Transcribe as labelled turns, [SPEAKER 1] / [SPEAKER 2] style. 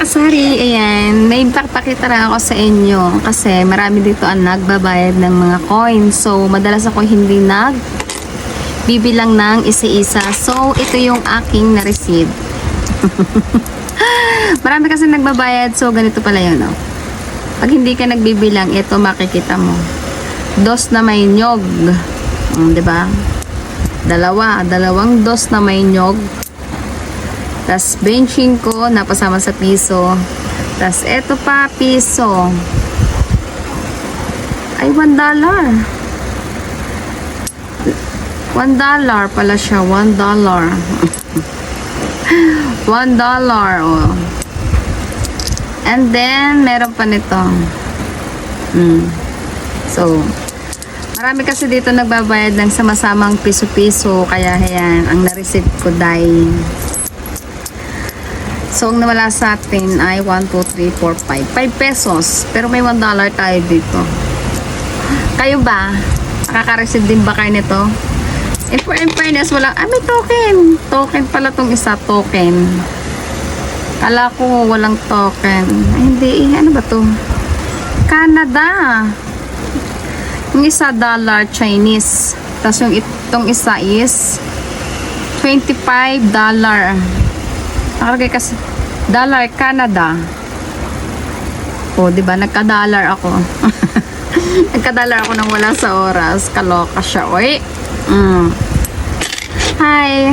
[SPEAKER 1] kasari, ayan, may pakita lang ako sa inyo kasi marami dito ang nagbabayad ng mga coins. So, madalas ako hindi bibilang ng isa-isa. So, ito yung aking na-receive. Marami kasi nagbabayad. So, ganito pala yun, no? Pag hindi ka nagbibilang, ito makikita mo. Dos na may nyog. Diba? Dalawang dos na may nyog. Tas benching ko, napasama sa piso. Tas eto pa, piso. Ay, $1. $1 pala siya, $1. $1, oh. And then, meron pa nito. So, marami kasi dito nagbabayad ng sama-samang piso-piso. Kaya, ayan, ang na-receive ko dahil. So, ang nawala sa atin ay 1, 2, 3, 4, 5. 5 pesos. Pero may $1 tayo dito. Kayo ba? Nakaka-receive din ba kayo nito? In fairness, walang, may token. Token pala tong isa, token. Kala ko walang token. Ay, hindi. Ano ba to? Canada. Yung isa, dollar Chinese. Tapos yung itong isa is $25. Nakalagay kasi dollar Canada. O, diba? Nagka-dollar ako. Nagka-dollar ako nang wala sa oras. Kaloka siya. Oy. Hi.